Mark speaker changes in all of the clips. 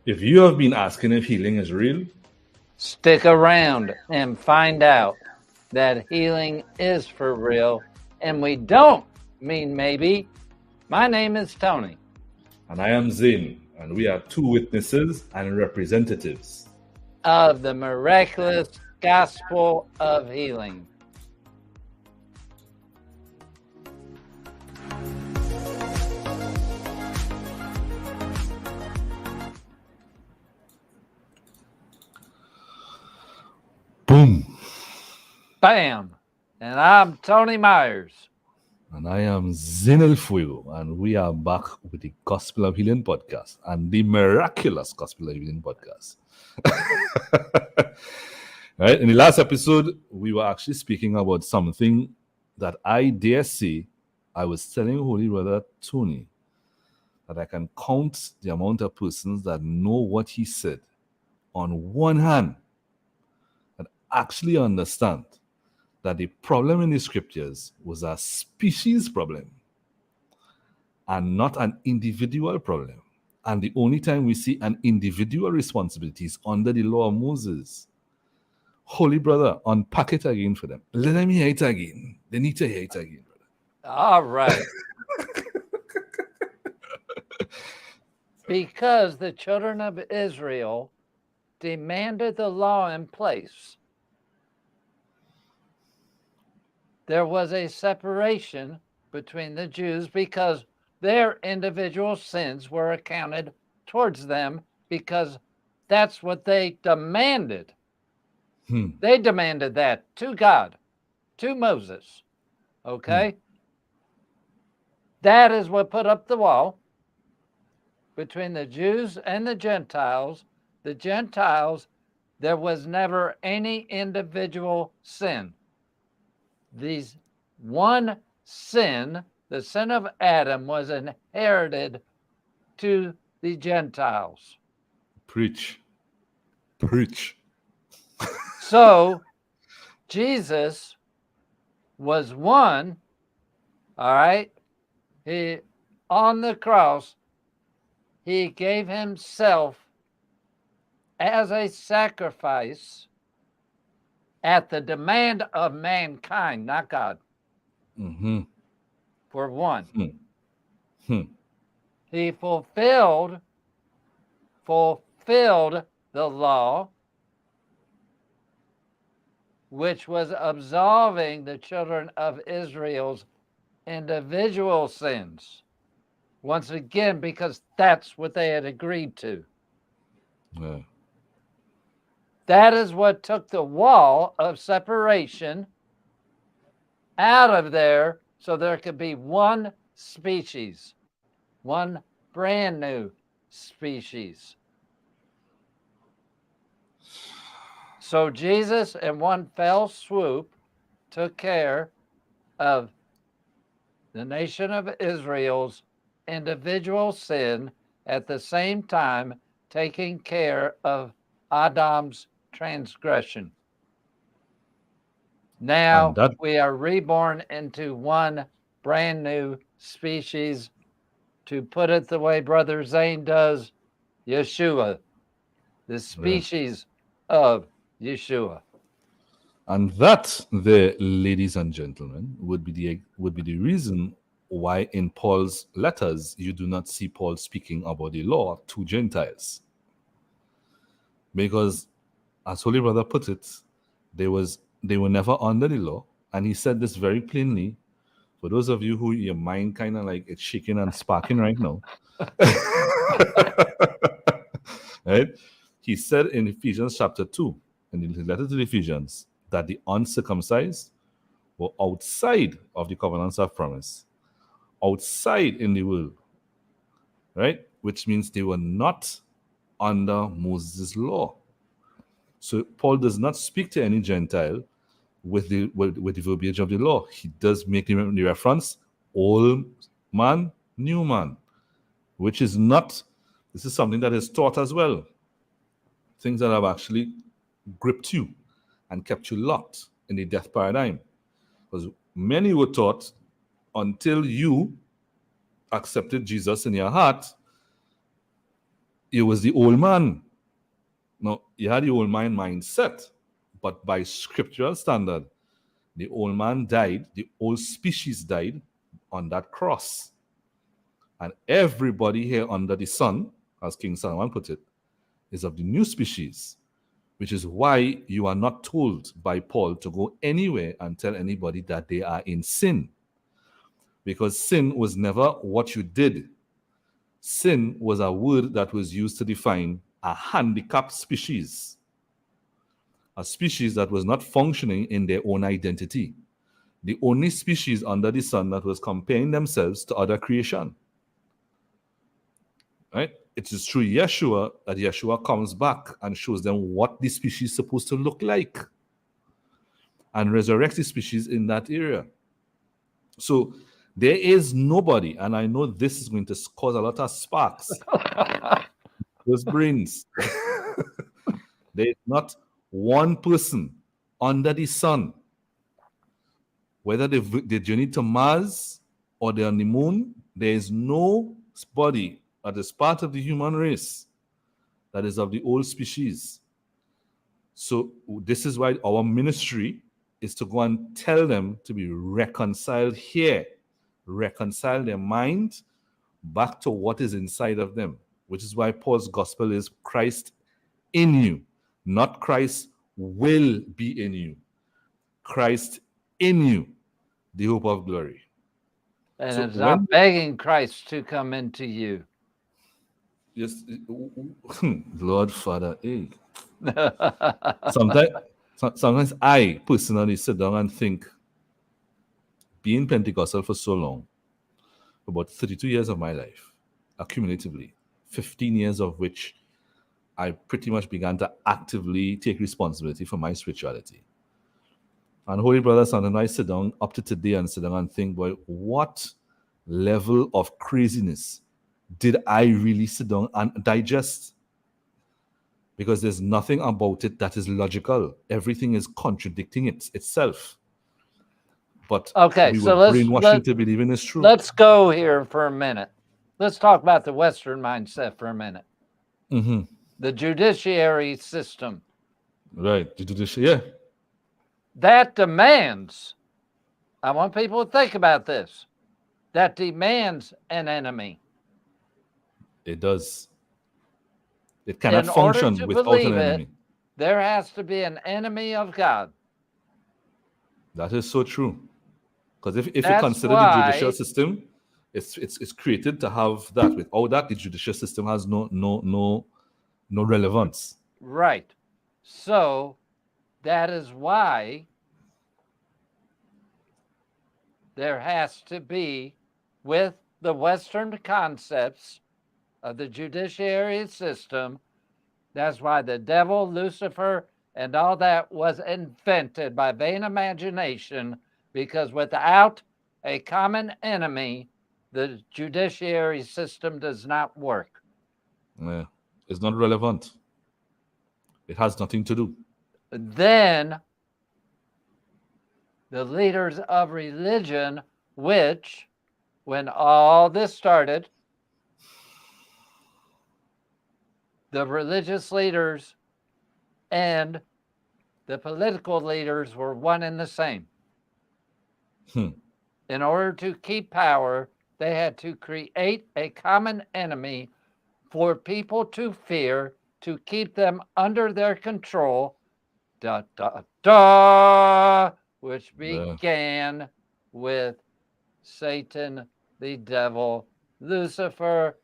Speaker 1: If you have been asking if healing is real,
Speaker 2: stick around and find out that healing is for real, and we don't mean maybe. My name is Tony.
Speaker 1: and I am Zane, and we are two witnesses and representatives
Speaker 2: Of the miraculous gospel of healing.
Speaker 1: Boom!
Speaker 2: Bam! And I'm Tony Myers.
Speaker 1: And I am Zane El Fuego, and we are back with the Gospel of Healing podcast and the Miraculous Gospel of Healing podcast. Right? In the last episode, we were actually speaking about something that I dare say I was telling Holy Brother Tony that I can count the amount of persons that know what he said on one hand and actually understand that the problem in the scriptures was a species problem and not an individual problem. And the only time we see an individual responsibility is under the law of Moses. Holy brother, unpack it again for them. Let them hear it again. They need to hear it again, brother.
Speaker 2: All right. Because the children of Israel demanded the law in place, there was a separation between the Jews because their individual sins were accounted towards them because that's what they demanded. They demanded that to God, to Moses. Okay? That is what put up the wall between the Jews and the Gentiles. The Gentiles, there was never any individual sin. These one sin, the sin of Adam, was inherited to the Gentiles.
Speaker 1: Preach.
Speaker 2: So Jesus was one, all right? He, on the cross, he gave himself as a sacrifice at the demand of mankind, not God. For one. He fulfilled the law, which was absolving the children of Israel's individual sins. Once again, because that's what they had agreed to.
Speaker 1: Yeah.
Speaker 2: That is what took the wall of separation out of there so there could be one species, one brand new species. So Jesus, in one fell swoop, took care of the nation of Israel's individual sin, at the same time taking care of Adam's transgression. Now we are reborn into one brand new species. To put it the way Brother Zane does, Yeshua, the species of Yeshua.
Speaker 1: And that, there, ladies and gentlemen, would be the reason why in Paul's letters you do not see Paul speaking about the law to Gentiles. Because, as Holy Brother put it, they were never under the law, and he said this very plainly. For those of you who your mind kind of like it's shaking and sparking right now, right? He said in Ephesians chapter 2, in the letter to the Ephesians, that the uncircumcised were outside of the covenants of promise, outside in the world, right? Which means they were not under Moses' law. So Paul does not speak to any Gentile with the verbiage of the law. He does make the reference, old man, new man, which is not, this is something that is taught as well. Things that have actually gripped you and kept you locked in the death paradigm. Because many were taught until you accepted Jesus in your heart, it was the old man. Now, he had the old man mindset, but by scriptural standard, the old man died, the old species died on that cross. And everybody here under the sun, as King Solomon put it, is of the new species, which is why you are not told by Paul to go anywhere and tell anybody that they are in sin. Because sin was never what you did. Sin was a word that was used to define a handicapped species, a species that was not functioning in their own identity. The only species under the sun that was comparing themselves to other creation. Right? It is through Yeshua that Yeshua comes back and shows them what the species is supposed to look like and resurrects the species in that area. So there is nobody, and I know this is going to cause a lot of sparks. Those brains. There is not one person under the sun, whether they journey to Mars or they're on the moon, there is no body that is part of the human race that is of the old species. So this is why our ministry is to go and tell them to be reconciled here, reconcile their mind back to what is inside of them, which is why Paul's gospel is Christ in you, not Christ will be in you. Christ in you, the hope of glory.
Speaker 2: And it's not begging Christ to come into you.
Speaker 1: Yes, Lord Father, hey. Sometimes I personally sit down and think, being Pentecostal for so long, about 32 years of my life, accumulatively, 15 years of which I pretty much began to actively take responsibility for my spirituality. And holy brothers, and I sit down up to today and sit down and think, boy, what level of craziness did I really sit down and digest? Because there's nothing about it that is logical. Everything is contradicting itself. But
Speaker 2: okay,
Speaker 1: we
Speaker 2: so
Speaker 1: were brainwashed to believe in it's true.
Speaker 2: Let's go here for a minute. Let's talk about the Western mindset for a minute.
Speaker 1: Mm-hmm.
Speaker 2: The judiciary system.
Speaker 1: Right, the judiciary, yeah.
Speaker 2: That demands, I want people to think about this, that demands an enemy.
Speaker 1: It does. It cannot function without an enemy.
Speaker 2: There has to be an enemy of God.
Speaker 1: That is so true. Because if you consider the judicial system, it's created to have that. Without that, the judicial system has no relevance.
Speaker 2: Right. So that is why there has to be, with the Western concepts of the judiciary system, that's why the devil, Lucifer, and all that was invented by vain imagination, because without a common enemy, the judiciary system does not work.
Speaker 1: Yeah, it's not relevant. It has nothing to do.
Speaker 2: Then the leaders of religion, which, when all this started, the religious leaders and the political leaders were one and the same. In order to keep power, they had to create a common enemy for people to fear, to keep them under their control, which began with Satan, the devil, Lucifer,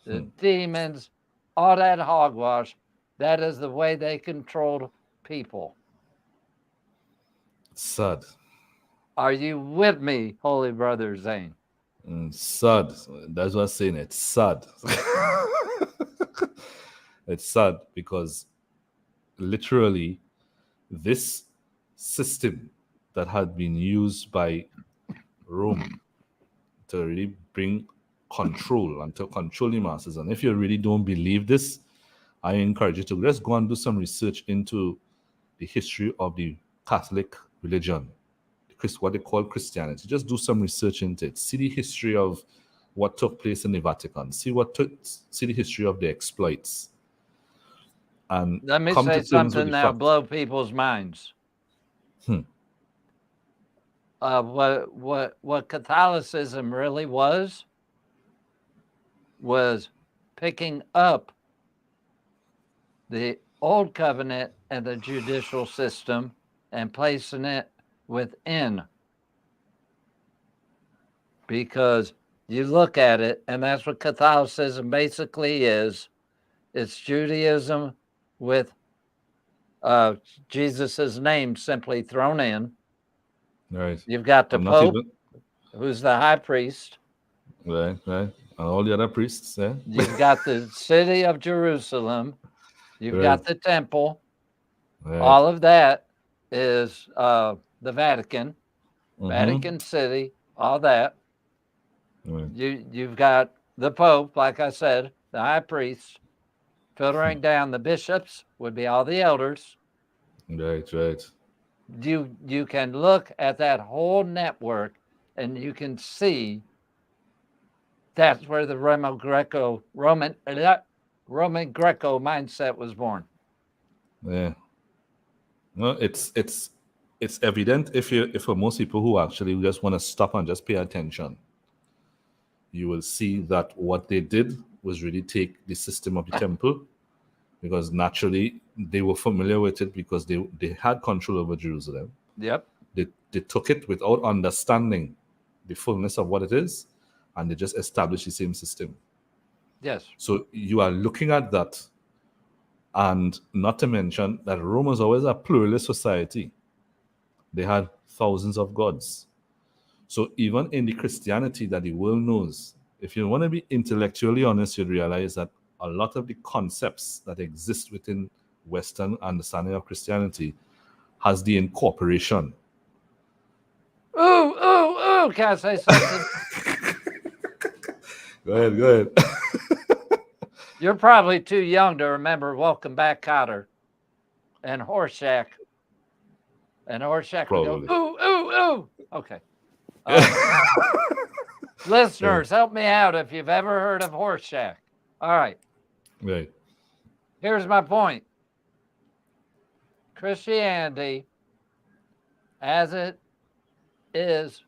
Speaker 2: the demons, all that hogwash. That is the way they controlled people.
Speaker 1: Sad.
Speaker 2: Are you with me, Holy Brother Zane?
Speaker 1: Sad. That's what I'm saying. It's sad. It's sad because literally this system that had been used by Rome to really bring control and to control the masses. And if you really don't believe this, I encourage you to just go and do some research into the history of the Catholic religion, what they call Christianity. Just do some research into it. See the history of what took place in the Vatican. See the history of the exploits, and
Speaker 2: Let me
Speaker 1: come
Speaker 2: say
Speaker 1: to terms with
Speaker 2: something
Speaker 1: the
Speaker 2: that'll
Speaker 1: fact.
Speaker 2: blow people's minds. What Catholicism really was picking up the old covenant and the judicial system and placing it within. Because you look at it, and that's what Catholicism basically is. It's Judaism with Jesus's name simply thrown in.
Speaker 1: Right.
Speaker 2: You've got the
Speaker 1: I'm not
Speaker 2: Pope,
Speaker 1: even.
Speaker 2: who's the high priest.
Speaker 1: Right. And all the other priests, yeah.
Speaker 2: You've got the city of Jerusalem. You've got the temple.
Speaker 1: Right.
Speaker 2: All of that is the Vatican,
Speaker 1: Mhm.
Speaker 2: Vatican City, all that.
Speaker 1: Right.
Speaker 2: You've got the Pope, like I said, the high priest. Filtering down the bishops would be all the elders.
Speaker 1: Right.
Speaker 2: You can look at that whole network and you can see that's where the Roman Greco mindset was born.
Speaker 1: Yeah. No, it's evident if for most people who actually just want to stop and just pay attention, you will see that what they did was really take the system of the temple, because naturally they were familiar with it because they had control over Jerusalem.
Speaker 2: Yep.
Speaker 1: They took it without understanding the fullness of what it is, and they just established the same system.
Speaker 2: Yes.
Speaker 1: So you are looking at that, and not to mention that Rome was always a pluralist society. They had thousands of gods. So even in the Christianity that the world knows, if you want to be intellectually honest, you'd realize that a lot of the concepts that exist within Western understanding of Christianity has the incorporation.
Speaker 2: Ooh, can I say something?
Speaker 1: Go ahead.
Speaker 2: You're probably too young to remember Welcome Back, Kotter and Horseshack. And Horseshack would go, ooh. Okay. Listeners, help me out if you've ever heard of Horseshack. All right.
Speaker 1: Right.
Speaker 2: Here's my point. Christianity, as it is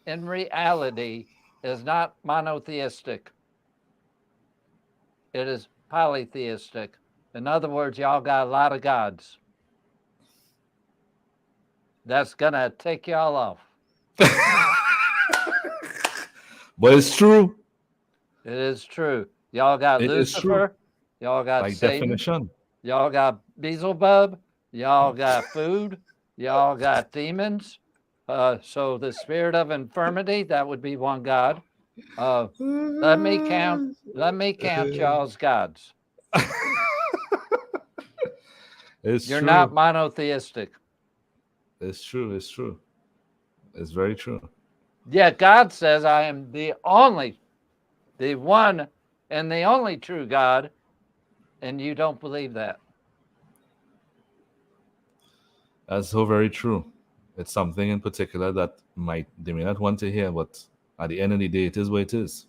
Speaker 2: in reality, is not monotheistic. It is polytheistic. In other words, y'all got a lot of gods. That's going to take y'all off.
Speaker 1: But it's true.
Speaker 2: It is true. Y'all got Lucifer. Y'all got
Speaker 1: by
Speaker 2: Satan.
Speaker 1: Definition.
Speaker 2: Y'all got Beelzebub. Y'all got food. Y'all got demons. So the spirit of infirmity, that would be one god. Let me count y'all's gods. You're not monotheistic.
Speaker 1: It's true. It's very true.
Speaker 2: Yet God says, I am the one and the only true God, and you don't believe that.
Speaker 1: That's so very true. It's something in particular that they may not want to hear, but at the end of the day, it is what it is.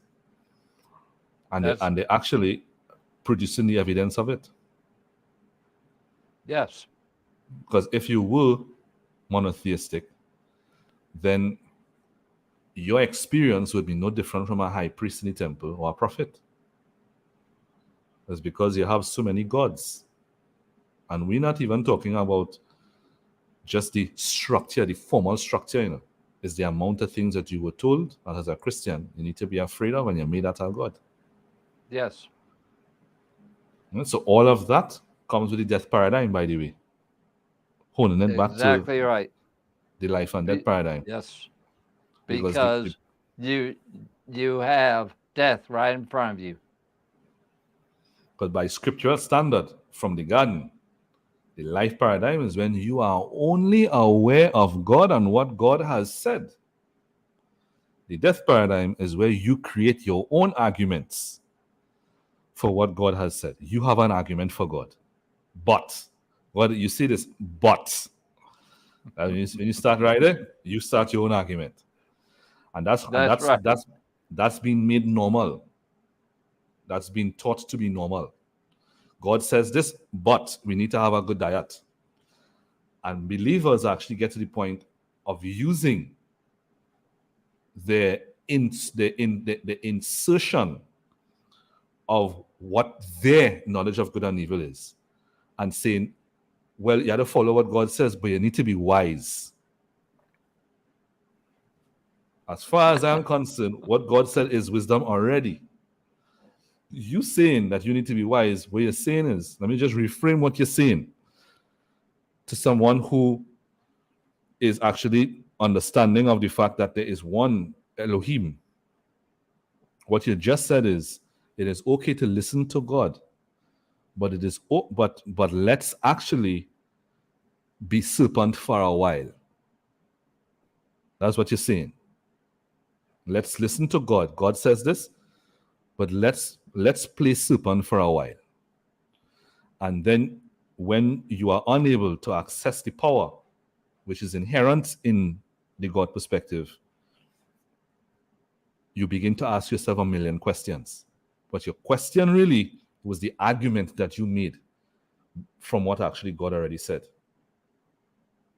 Speaker 1: And they're actually producing the evidence of it.
Speaker 2: Yes.
Speaker 1: Because if you were monotheistic, then your experience would be no different from a high priest in the temple or a prophet. It's because you have so many gods. And we're not even talking about just the structure, the formal structure, It's the amount of things that you were told that as a Christian you need to be afraid of, and you're made that a God.
Speaker 2: Yes.
Speaker 1: So all of that comes with the death paradigm, by the way. Honing it back to
Speaker 2: exactly right.
Speaker 1: The life and death paradigm.
Speaker 2: Yes. Because you have death right in front of you.
Speaker 1: But by scriptural standard from the garden, the life paradigm is when you are only aware of God and what God has said. The death paradigm is where you create your own arguments for what God has said. You have an argument for God. But, what you see this, but. When you start right there, you start your own argument. And that's That's been made normal. That's been taught to be normal. God says this, but we need to have a good diet. And believers actually get to the point of using the insertion of what their knowledge of good and evil is, and saying, well, you have to follow what God says, but you need to be wise. As far as I'm concerned, what God said is wisdom already. You saying that you need to be wise, what you're saying is, let me just reframe what you're saying to someone who is actually understanding of the fact that there is one Elohim. What you just said is, it is okay to listen to God, but it is but let's actually be serpent for a while. That's what you're saying. Let's listen to God. God says this, but let's play serpent for a while. And then when you are unable to access the power which is inherent in the God perspective, you begin to ask yourself a million questions. But your question really was the argument that you made from what actually God already said.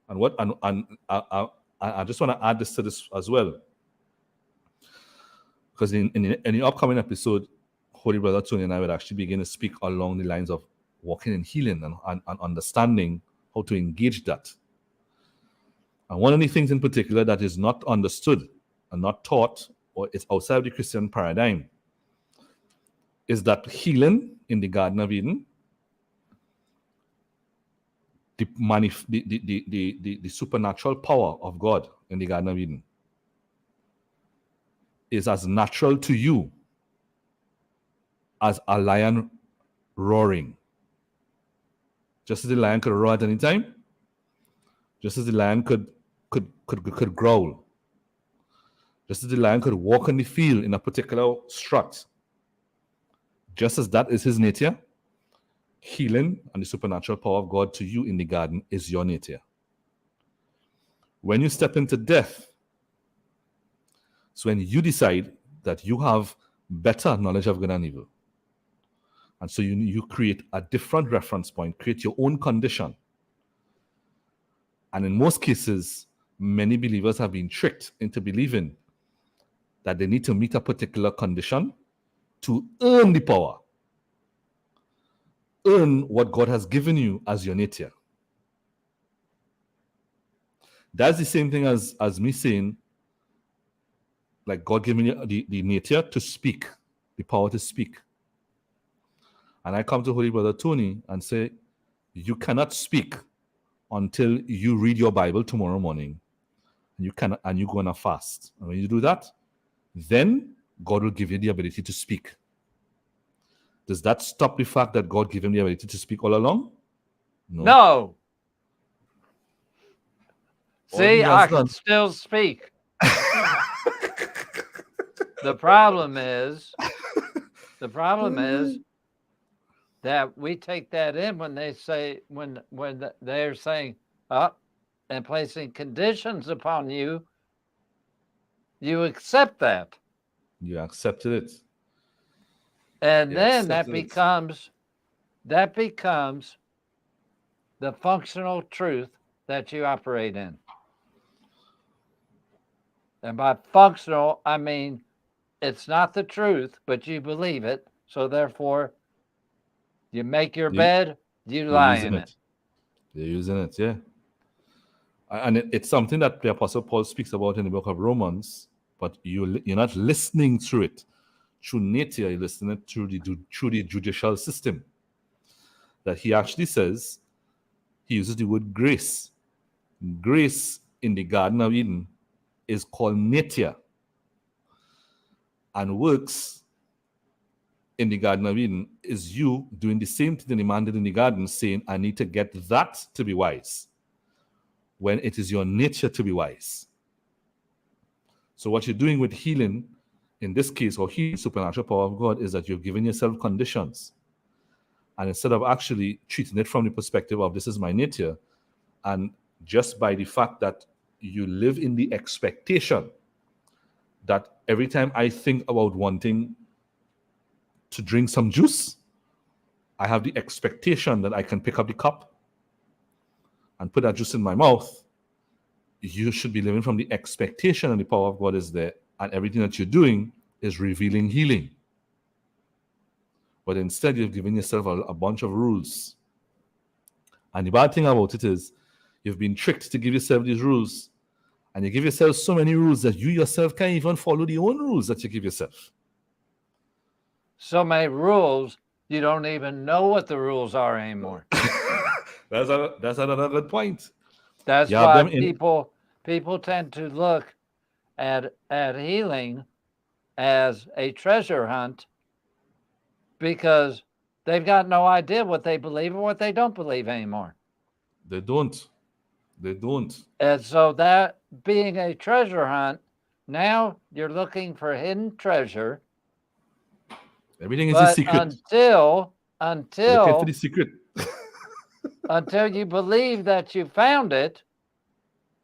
Speaker 1: And what I just want to add this to this as well, because in the upcoming episode, Holy Brother Tony and I would actually begin to speak along the lines of walking in healing and understanding how to engage that. And one of the things in particular that is not understood and not taught, or is outside of the Christian paradigm, is that healing in the Garden of Eden, the supernatural power of God in the Garden of Eden, is as natural to you as a lion roaring. Just as the lion could roar at any time, just as the lion could growl, just as the lion could walk on the field in a particular strut, just as that is his nature, healing and the supernatural power of God to you in the garden is your nature. When you step into death, it's when you decide that you have better knowledge of good and evil. And so you create a different reference point, create your own condition. And in most cases, many believers have been tricked into believing that they need to meet a particular condition to earn the power, earn what God has given you as your nature. That's the same thing as me saying, like, God gave me the nature to speak, the power to speak. And I come to Holy Brother Tony and say, you cannot speak until you read your Bible tomorrow morning. And you go on a fast. And when you do that, then God will give you the ability to speak. Does that stop the fact that God gave him the ability to speak all along?
Speaker 2: No. See, I can still speak. The problem is that we take that in when they say, when they're saying up and placing conditions upon you, you accept that.
Speaker 1: You accepted it.
Speaker 2: And then that becomes the functional truth that you operate in. And by functional, I mean it's not the truth, but you believe it. So therefore, you make your bed, you lie in it.
Speaker 1: You're using it, yeah. And it's something that the Apostle Paul speaks about in the book of Romans, but you're not listening through it. Through nature, you're listening through the judicial system. That he actually says, he uses the word grace. Grace in the Garden of Eden is called nature. And works in the Garden of Eden is you doing the same thing the man did in the garden, saying, I need to get that to be wise, when it is your nature to be wise. So what you're doing with healing, in this case, or healing supernatural power of God, is that you're giving yourself conditions. And instead of actually treating it from the perspective of this is my nature, and just by the fact that you live in the expectation that every time I think about wanting to drink some juice, I have the expectation that I can pick up the cup and put that juice in my mouth. You should be living from the expectation and the power of God is there, and everything that you're doing is revealing healing. But instead, you've given yourself a bunch of rules. And the bad thing about it is you've been tricked to give yourself these rules, and you give yourself so many rules that you yourself can't even follow the own rules that you give yourself.
Speaker 2: So many rules, you don't even know what the rules are anymore.
Speaker 1: That's another good point.
Speaker 2: That's
Speaker 1: You have
Speaker 2: why
Speaker 1: them in-
Speaker 2: people tend to look at healing as a treasure hunt because they've got no idea what they believe or what they don't believe anymore.
Speaker 1: They don't.
Speaker 2: And so that being a treasure hunt, now you're looking for hidden treasure.
Speaker 1: Everything is a secret.
Speaker 2: Until
Speaker 1: Looking for the secret.
Speaker 2: until you believe that you found it,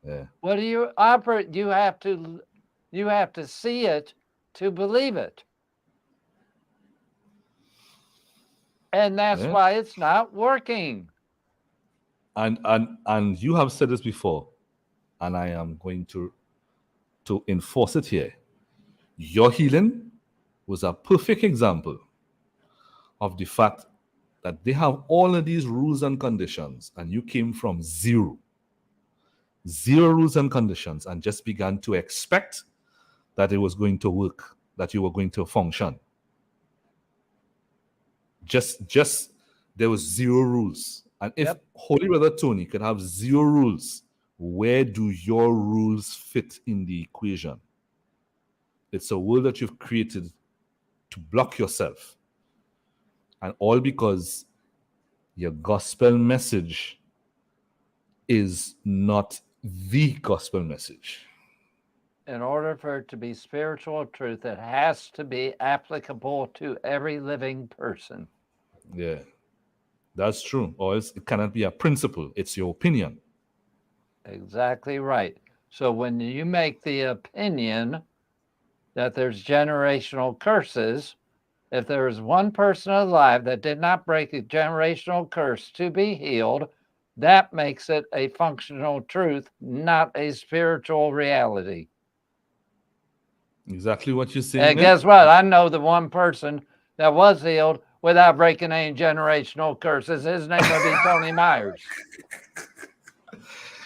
Speaker 1: Yeah.
Speaker 2: what do you operate? You have to see it to believe it. And that's why it's not working.
Speaker 1: And you have said this before, and I am going to enforce it here. Your healing was a perfect example of the fact that they have all of these rules and conditions, and you came from zero rules and conditions, and just began to expect that it was going to work, that you were going to function. Just there was zero rules. And if Holy Brother Tony could have zero rules, where do your rules fit in the equation? It's a world that you've created to block yourself. And all because your gospel message is not the gospel message.
Speaker 2: In order for it to be spiritual truth, it has to be applicable to every living person.
Speaker 1: Yeah, that's true. Or else it cannot be a principle. It's your opinion.
Speaker 2: Exactly right. So when you make the opinion that there's generational curses, if there is one person alive that did not break a generational curse to be healed, that makes it a functional truth, not a spiritual reality.
Speaker 1: Exactly what you're saying.
Speaker 2: And guess what? I know the one person that was healed without breaking any generational curses. His name would be Tony Myers.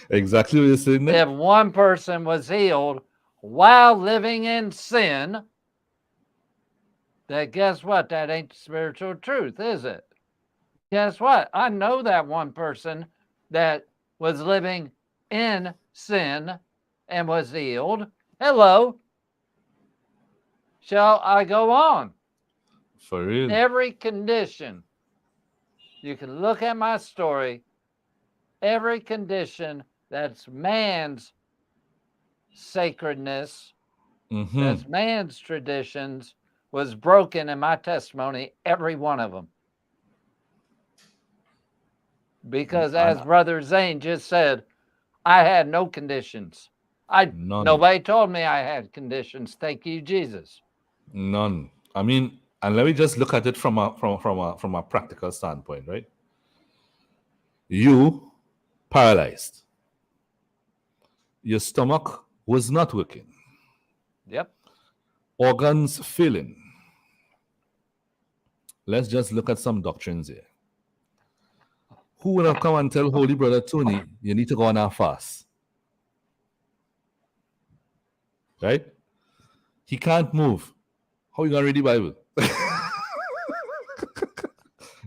Speaker 1: Exactly what you're saying.
Speaker 2: If one person was healed while living in sin, then guess what? That ain't spiritual truth, is it? Guess what? I know that one person that was living in sin and was healed. Hello. Shall I go on?
Speaker 1: For real.
Speaker 2: Every condition, you can look at my story, every condition that's man's sacredness, that's man's traditions, was broken in my testimony, every one of them. Because as Brother Zane just said, I had no conditions. Nobody told me I had conditions. Thank you, Jesus.
Speaker 1: None. I mean, and let me just look at it from a practical standpoint, right? You paralyzed. Your stomach was not working.
Speaker 2: Yep.
Speaker 1: Organs failing. Let's just look at some doctrines here. Who would have come and tell Holy Brother Tony, you need to go on a fast? Right? He can't move. How are you going to read the Bible?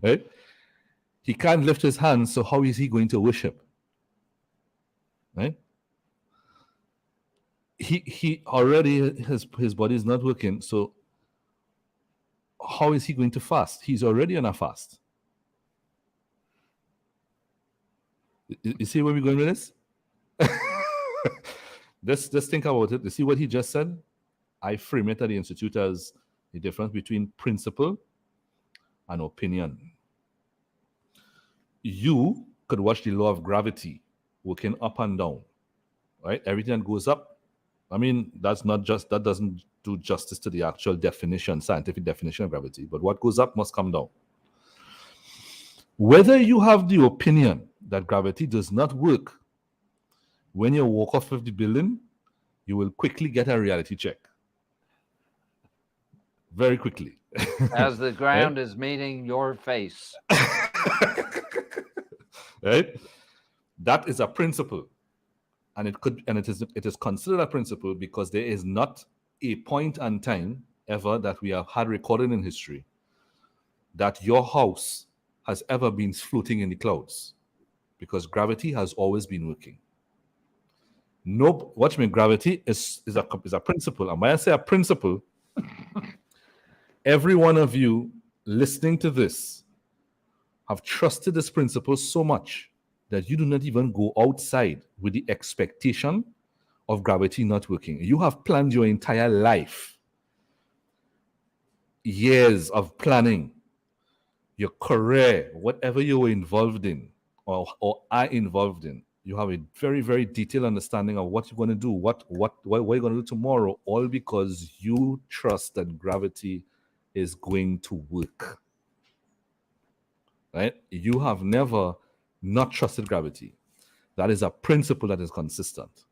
Speaker 1: Right? He can't lift his hands, so how is he going to worship? Right? He already, his body is not working, so how is he going to fast? He's already on a fast. You see where we're going with this? Let's think about it. You see what he just said? I frame it at the Institute as the difference between principle and opinion. You could watch the law of gravity working up and down, right? Everything that goes up I mean, that doesn't do justice to the actual definition, scientific definition of gravity. But what goes up must come down. Whether you have the opinion that gravity does not work, when you walk off of the building, you will quickly get a reality check. Very quickly.
Speaker 2: As the ground is meeting your face.
Speaker 1: Right? That is a principle. And it is considered a principle because there is not a point and time ever that we have had recorded in history that your house has ever been floating in the clouds, because gravity has always been working. No, watch me. Gravity is a principle, and when I say a principle, every one of you listening to this have trusted this principle so much that you do not even go outside with the expectation of gravity not working. You have planned your entire life, years of planning, your career, whatever you were involved in or are involved in. You have a very, very detailed understanding of what you're going to do, what you're going to do tomorrow, all because you trust that gravity is going to work. Right? You have never not trusted gravity. That is a principle that is consistent.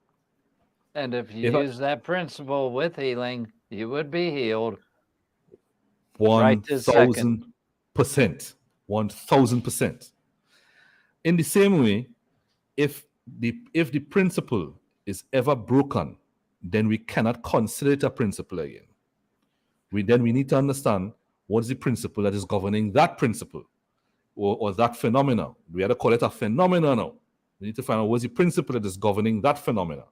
Speaker 2: And if you use that principle with healing, you would be healed.
Speaker 1: 1,000%. 1,000%. In the same way, if the principle is ever broken, then we cannot consider it a principle again. We need to understand what is the principle that is governing that principle or that phenomena. We have to call it a phenomena now. We need to find out what is the principle that is governing that phenomena.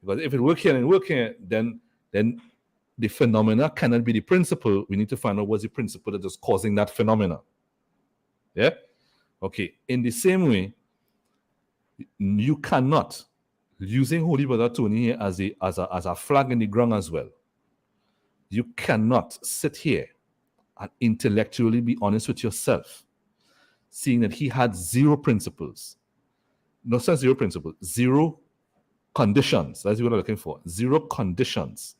Speaker 1: Because if it works here and works here, then the phenomena cannot be the principle. We need to find out what's the principle that is causing that phenomena. Yeah? Okay. In the same way, you cannot, using Holy Brother Tony here as a flag in the ground as well, you cannot sit here and intellectually be honest with yourself, seeing that he had zero principles. No, it's not zero principles, zero conditions. That's what I'm looking for. Zero conditions.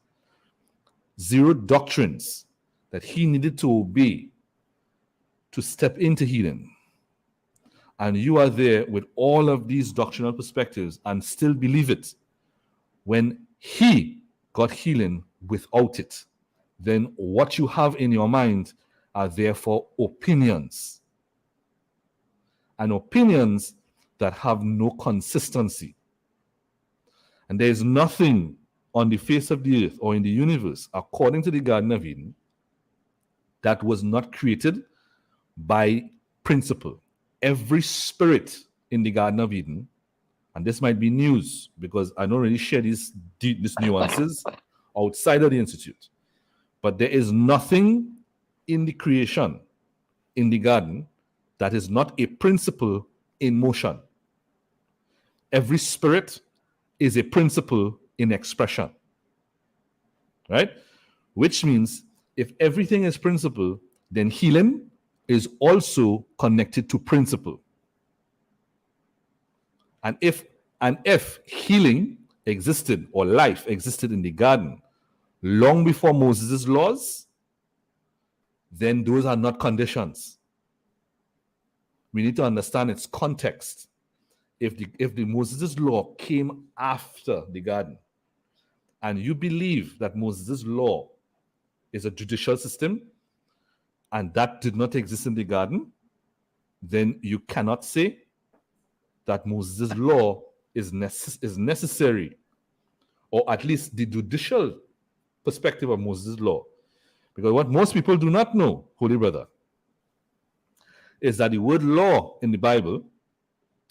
Speaker 1: Zero doctrines that he needed to obey to step into healing. And you are there with all of these doctrinal perspectives and still believe it. When he got healing without it, then what you have in your mind are therefore opinions. And opinions that have no consistency. And there is nothing on the face of the earth or in the universe, according to the Garden of Eden, that was not created by principle. Every spirit in the Garden of Eden, and this might be news because I don't really share these nuances outside of the Institute, but there is nothing in the creation, in the garden, that is not a principle in motion. Every spirit is a principle in expression, right? Which means if everything is principle, then healing is also connected to principle. And if healing existed or life existed in the garden long before Moses' laws, then those are not conditions. We need to understand its context. If the Moses' law came after the garden, and you believe that Moses' law is a judicial system, and that did not exist in the garden, then you cannot say that Moses' law is necessary, or at least the judicial perspective of Moses' law. Because what most people do not know, Holy Brother, is that the word law in the Bible,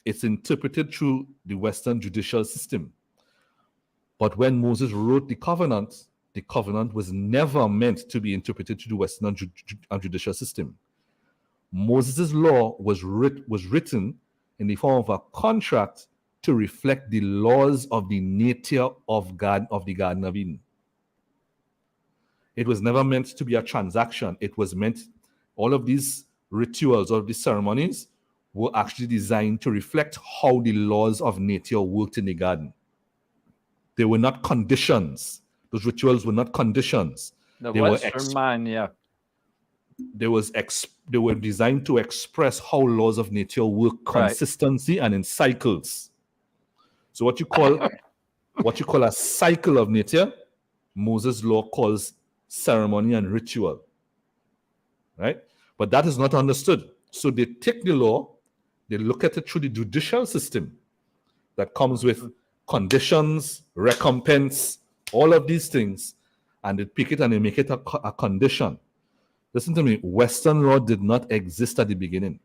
Speaker 1: it's interpreted through the Western judicial system. But when Moses wrote the covenant was never meant to be interpreted through the Western judicial system. Moses' law was written in the form of a contract to reflect the laws of the nature of God, of the Garden of Eden. It was never meant to be a transaction. It was meant, all of these rituals, all of these ceremonies were actually designed to reflect how the laws of nature worked in the garden. They were not conditions. Those rituals were not conditions.
Speaker 2: The
Speaker 1: They were
Speaker 2: Western mind, yeah.
Speaker 1: they were designed to express how laws of nature work
Speaker 2: Right.
Speaker 1: consistency and in cycles. So what you call a cycle of nature, Moses' law calls ceremony and ritual. Right? But that is not understood. So they take the law, they look at it through the judicial system that comes with conditions, recompense, all of these things, and they pick it and they make it a condition. Listen to me, Western law did not exist at the beginning.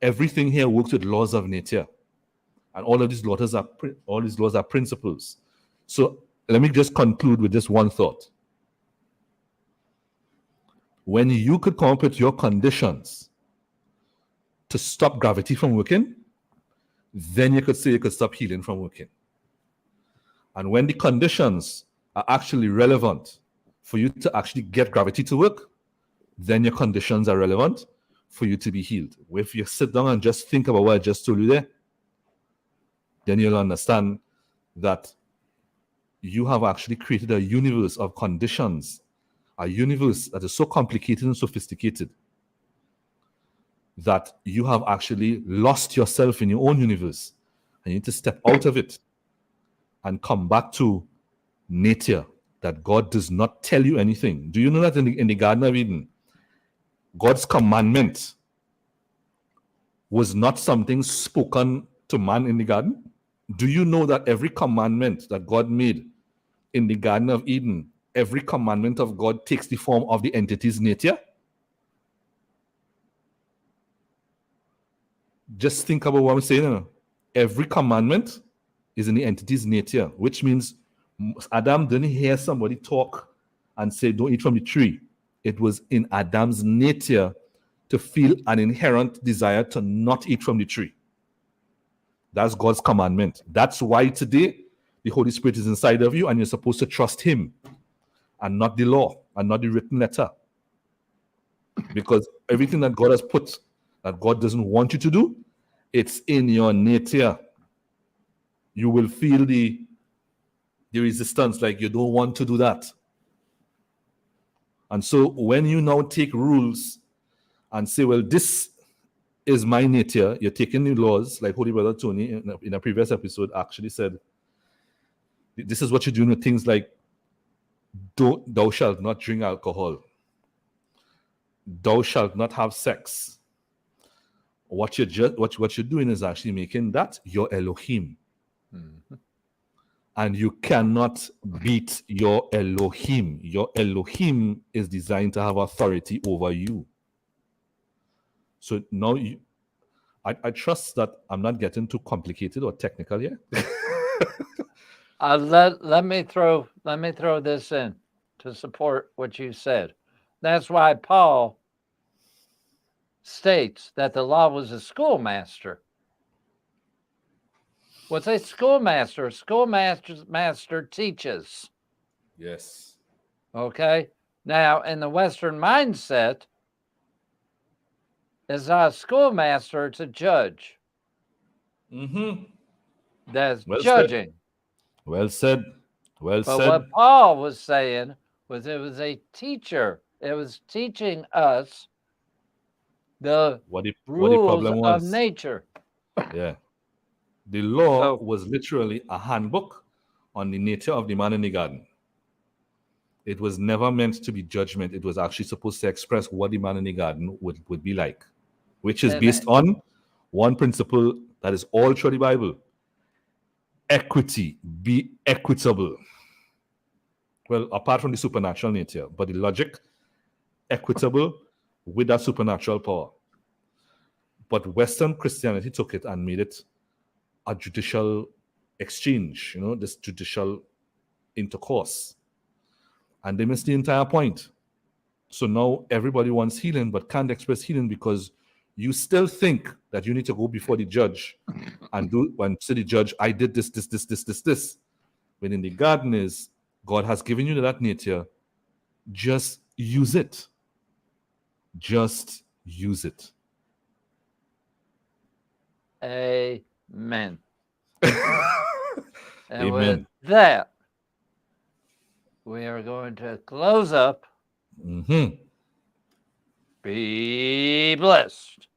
Speaker 1: Everything here works with laws of nature. And all these laws are principles. So let me just conclude with this one thought. When you could come up with your conditions to stop gravity from working, then you could say you could stop healing from working. And when the conditions are actually relevant for you to actually get gravity to work, then your conditions are relevant for you to be healed. If you sit down and just think about what I just told you there, then you'll understand that you have actually created a universe of conditions, a universe that is so complicated and sophisticated that you have actually lost yourself in your own universe. And you need to step out of it and come back to nature, that God does not tell you anything. Do you know that in the Garden of Eden, God's commandment was not something spoken to man in the garden? Do you know that every commandment that God made in the Garden of Eden, every commandment of God takes the form of the entity's nature? Just think about what I'm saying now. Every commandment is in the entity's nature, which means Adam didn't hear somebody talk and say, don't eat from the tree. It was in Adam's nature to feel an inherent desire to not eat from the tree. That's God's commandment. That's why today the Holy Spirit is inside of you and you're supposed to trust Him and not the law and not the written letter. Because everything that God has put that God doesn't want you to do, it's in your nature. You will feel the resistance, like you don't want to do that. And so when you now take rules and say, well, this is my nature, you're taking the laws, like Holy Brother Tony in a previous episode actually said, this is what you're doing with things like, thou shalt not drink alcohol. Thou shalt not have sex. What you're doing is actually making that your Elohim. Mm-hmm. And you cannot beat your Elohim. Your Elohim is designed to have authority over you. So now I trust that I'm not getting too complicated or technical here.
Speaker 2: Let me throw this in to support what you said. That's why Paul states that the law was a schoolmaster. What's a schoolmaster? A schoolmaster teaches.
Speaker 1: Yes.
Speaker 2: Okay. Now, in the Western mindset, it's not a schoolmaster, it's a judge.
Speaker 1: Mm-hmm.
Speaker 2: That's
Speaker 1: well
Speaker 2: judging.
Speaker 1: Said. Well said. Well
Speaker 2: but
Speaker 1: said.
Speaker 2: What Paul was saying was it was a teacher. It was teaching us the rules of nature.
Speaker 1: Yeah. The law was literally a handbook on the nature of the man in the garden. It was never meant to be judgment. It was actually supposed to express what the man in the garden would be like, which is based on one principle that is all through the Bible. Equity, be equitable. Well, apart from the supernatural nature, but the logic, equitable with that supernatural power. But Western Christianity took it and made it a judicial exchange, this judicial intercourse. And they missed the entire point. So now everybody wants healing but can't express healing because you still think that you need to go before the judge and say the judge, I did this. When in the garden is, God has given you that nature, just use it. Just use it.
Speaker 2: Amen. And
Speaker 1: Amen.
Speaker 2: with that, we are going to close up.
Speaker 1: Mhm.
Speaker 2: Be blessed.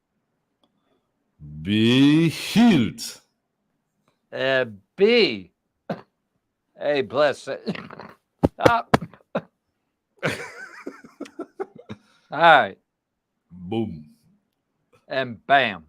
Speaker 1: Be healed.
Speaker 2: Be a blessing. Ah. All right.
Speaker 1: Boom.
Speaker 2: And bam.